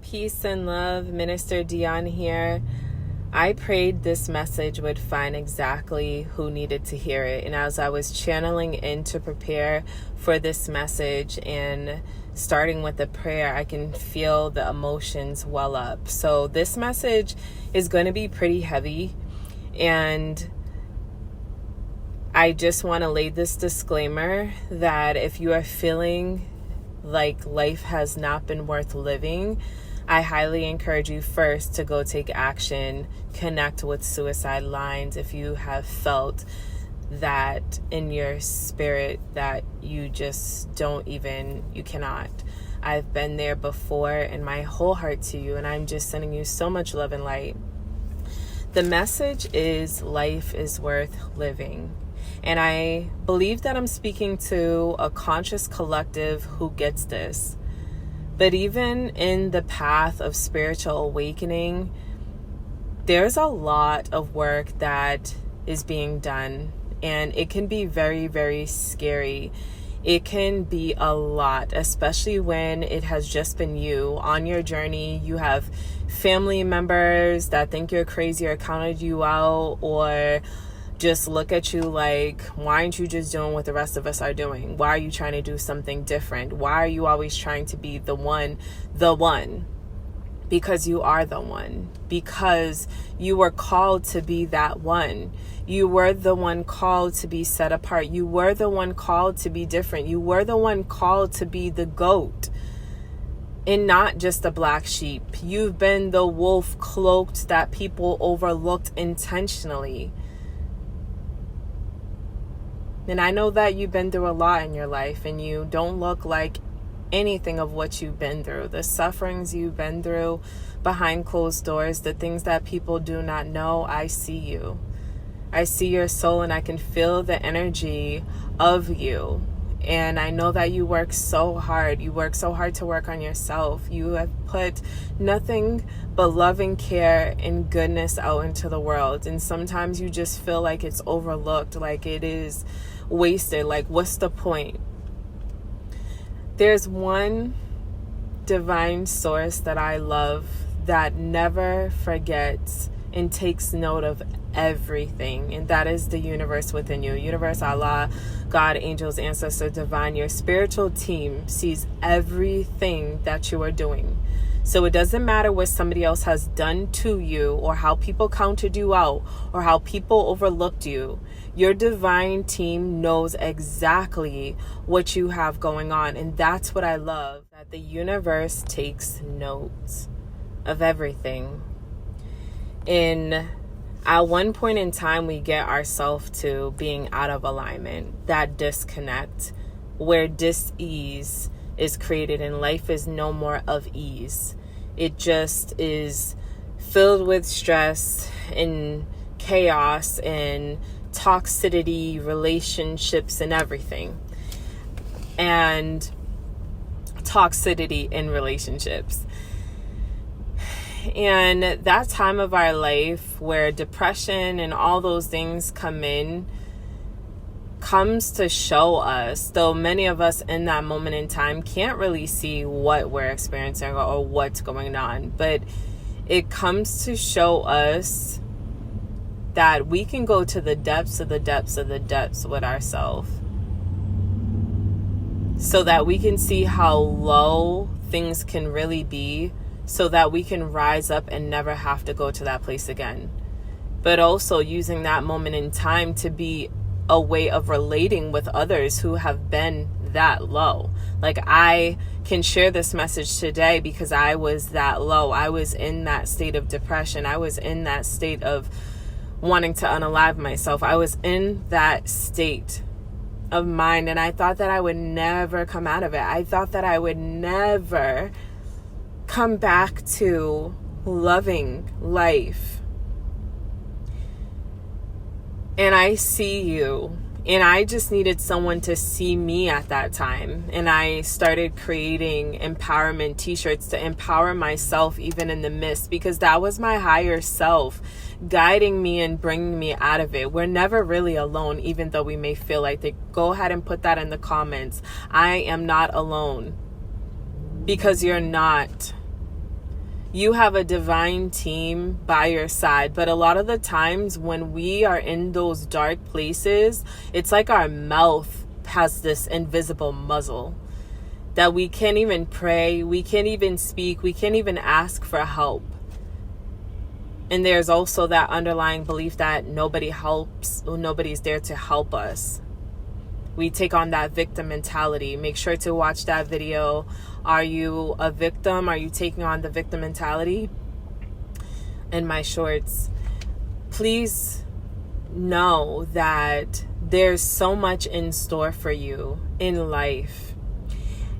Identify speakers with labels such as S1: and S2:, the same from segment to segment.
S1: Peace and love, MinisterDionne here. I prayed this message would find exactly who needed to hear it. And as I was channeling in to prepare for this message and starting with the prayer, I can feel the emotions well up. So this message is going to be pretty heavy. And I just want to lay this disclaimer that if you are feeling like life has not been worth living, I highly encourage you first to go take action, connect with suicide lines if you have felt that in your spirit that you just you cannot. I've been there before, and my whole heart to you, and I'm just sending you so much love and light. The message is life is worth living. And I believe that I'm speaking to a conscious collective who gets this. But even in the path of spiritual awakening, there's a lot of work that is being done. And it can be very, very scary. It can be a lot, especially when it has just been you on your journey. You have family members that think you're crazy or counted you out, or just look at you like, why aren't you just doing what the rest of us are doing? Why are you trying to do something different? Why are you always trying to be the one? Because you are the one. Because you were called to be that one. You were the one called to be set apart. You were the one called to be different. You were the one called to be the goat and not just the black sheep. You've been the wolf cloaked that people overlooked intentionally. And I know that you've been through a lot in your life, and you don't look like anything of what you've been through. The sufferings you've been through behind closed doors, the things that people do not know, I see you. I see your soul, and I can feel the energy of you. And I know that you work so hard. You work so hard to work on yourself. You have put nothing but loving care and goodness out into the world. And sometimes you just feel like it's overlooked, like it is wasted. Like, what's the point? There's one divine source that I love that never forgets and takes note of everything, and that is the universe within you. Universe, Allah, God, angels, ancestors, divine. Your spiritual team sees everything that you are doing. So it doesn't matter what somebody else has done to you, or how people counted you out, or how people overlooked you. Your divine team knows exactly what you have going on. And that's what I love, that the universe takes notes of everything. At one point in time, we get ourselves to being out of alignment, that disconnect, where dis-ease is created and life is no more of ease. It just is filled with stress and chaos and toxicity, relationships, and everything. And toxicity in relationships. And that time of our life where depression and all those things come in comes to show us, though many of us in that moment in time can't really see what we're experiencing or what's going on, but it comes to show us that we can go to the depths of the depths of the depths with ourselves, so that we can see how low things can really be, so that we can rise up and never have to go to that place again. But also using that moment in time to be a way of relating with others who have been that low. Like, I can share this message today because I was that low. I was in that state of depression. I was in that state of wanting to unalive myself. I was in that state of mind, and I thought that I would never come out of it. I thought that I would never come back to loving life. And I see you, and I just needed someone to see me at that time. And I started creating empowerment t-shirts to empower myself even in the midst, because that was my higher self guiding me and bringing me out of it. We're never really alone, even though we may feel like it. Go ahead and put that in the comments. I am not alone, because you're not. You have a divine team by your side. But a lot of the times when we are in those dark places, it's like our mouth has this invisible muzzle that we can't even pray, we can't even speak, we can't even ask for help. And there's also that underlying belief that nobody helps, or nobody's there to help us. We take on that victim mentality. Make sure to watch that video. Are you a victim? Are you taking on the victim mentality? In my shorts. Please know that there's so much in store for you in life.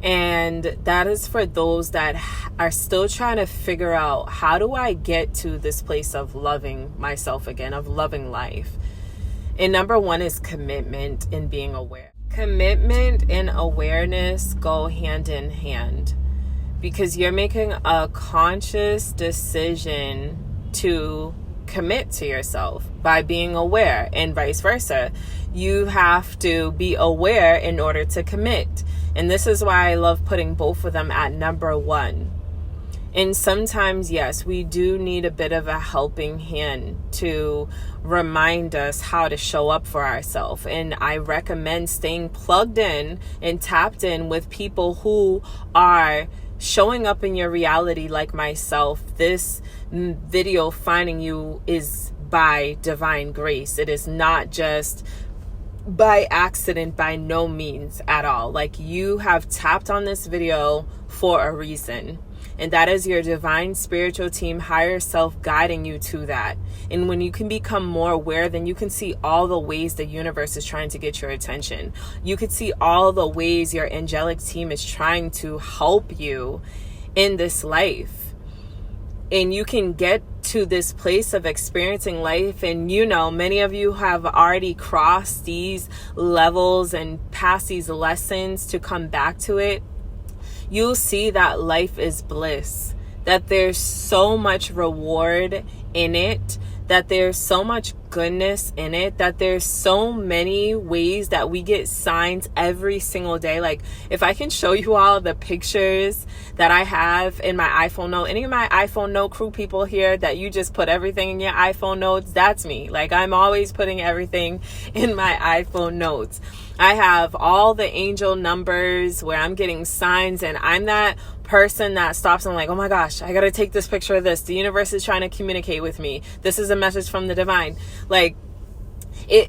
S1: And that is for those that are still trying to figure out, how do I get to this place of loving myself again, of loving life? And number one is commitment and being aware. Commitment and awareness go hand in hand, because you're making a conscious decision to commit to yourself by being aware, and vice versa. You have to be aware in order to commit. And this is why I love putting both of them at number one. And sometimes, yes, we do need a bit of a helping hand to remind us how to show up for ourselves. And I recommend staying plugged in and tapped in with people who are showing up in your reality like myself. This video, Finding You, is by divine grace. It is not just by accident, by no means at all. Like, you have tapped on this video for a reason. And that is your divine spiritual team, higher self, guiding you to that. And when you can become more aware, then you can see all the ways the universe is trying to get your attention. You could see all the ways your angelic team is trying to help you in this life. And you can get to this place of experiencing life. And many of you have already crossed these levels and passed these lessons to come back to it. You'll see that life is bliss, that there's so much reward in it, that there's so much goodness in it, that there's so many ways that we get signs every single day. Like, if I can show you all the pictures that I have in my iPhone note, any of my iPhone note crew people here that you just put everything in your iPhone notes, that's me. Like, I'm always putting everything in my iPhone notes. I have all the angel numbers where I'm getting signs, and I'm that person that stops and like, oh my gosh, I gotta take this picture of this. The universe is trying to communicate with me. This is a message from the divine. Like,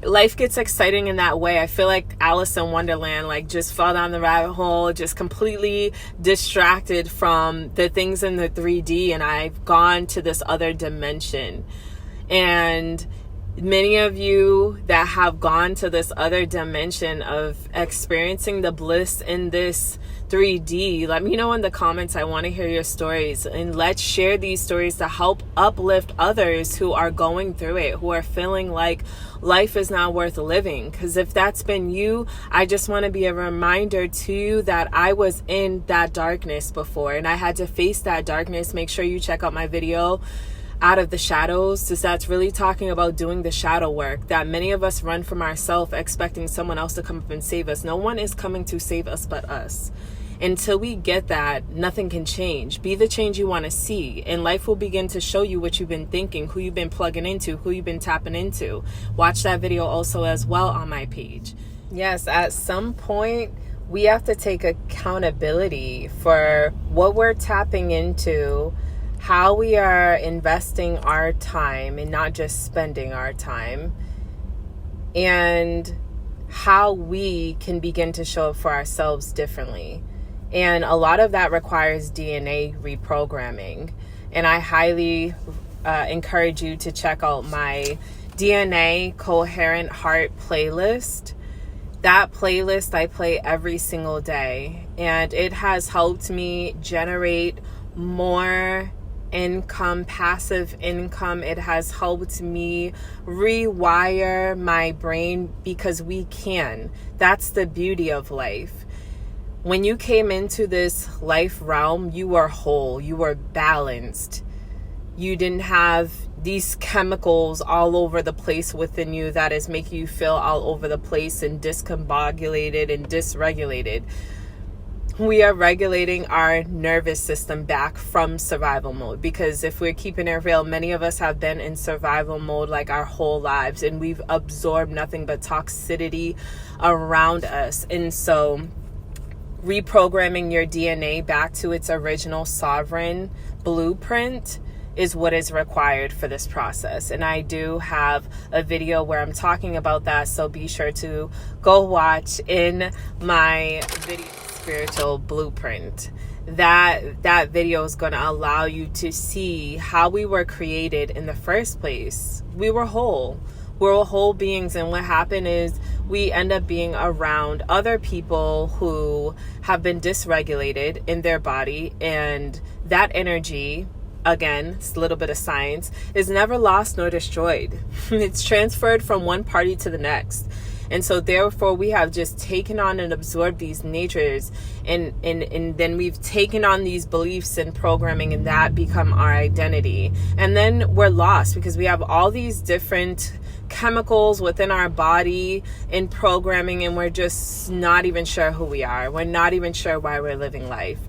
S1: life gets exciting in that way. I feel like Alice in Wonderland, like, just fell down the rabbit hole, just completely distracted from the things in the 3D, and I've gone to this other dimension. And many of you that have gone to this other dimension of experiencing the bliss in this 3D, let me know in the comments. I want to hear your stories, and let's share these stories to help uplift others who are going through it, who are feeling like life is not worth living. Because if that's been you, I just want to be a reminder to you that I was in that darkness before, and I had to face that darkness. Make sure you check out my video, Out of the Shadows, because that's really talking about doing the shadow work, that many of us run from ourselves expecting someone else to come up and save us. No one is coming to save us but us. Until we get that, nothing can change. Be the change you want to see, and life will begin to show you what you've been thinking, who you've been plugging into, who you've been tapping into. Watch that video also as well on my page. Yes, at some point we have to take accountability for what we're tapping into, how we are investing our time and not just spending our time, and how we can begin to show up for ourselves differently. And a lot of that requires DNA reprogramming. And I highly encourage you to check out my DNA Coherent Heart playlist. That playlist I play every single day, and it has helped me generate more income, passive income. It has helped me rewire my brain, because we can. That's the beauty of life. When you came into this life realm, you were whole, you were balanced. You didn't have these chemicals all over the place within you that is making you feel all over the place and discombobulated and dysregulated. we are regulating our nervous system back from survival mode. Because if we're keeping it real, many of us have been in survival mode like our whole lives, and we've absorbed nothing but toxicity around us. And so reprogramming your DNA back to its original sovereign blueprint is what is required for this process. And I do have a video where I'm talking about that, so be sure to go watch in my video, Spiritual Blueprint. That video is going to allow you to see how we were created in the first place. We were whole. We're whole beings, and what happened is we end up being around other people who have been dysregulated in their body, and that energy, again, it's a little bit of science, is never lost nor destroyed. It's transferred from one party to the next. And so therefore we have just taken on and absorbed these natures, and then we've taken on these beliefs and programming, and that become our identity. And then we're lost because we have all these different chemicals within our body in programming, and we're just not even sure who we are. We're not even sure why we're living life.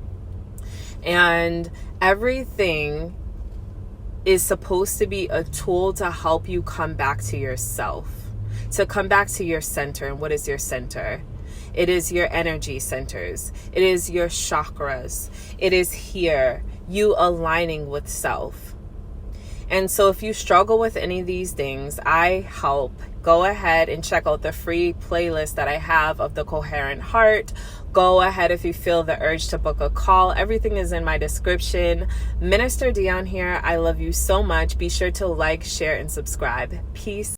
S1: And everything is supposed to be a tool to help you come back to yourself, to come back to your center. And what is your center? It is your energy centers. It is your chakras. It is here, you aligning with self. And so if you struggle with any of these things, I help. Go ahead and check out the free playlist that I have of the Coherent Heart. Go ahead if you feel the urge to book a call. Everything is in my description. Minister Dionne here. I love you so much. Be sure to like, share, and subscribe. Peace.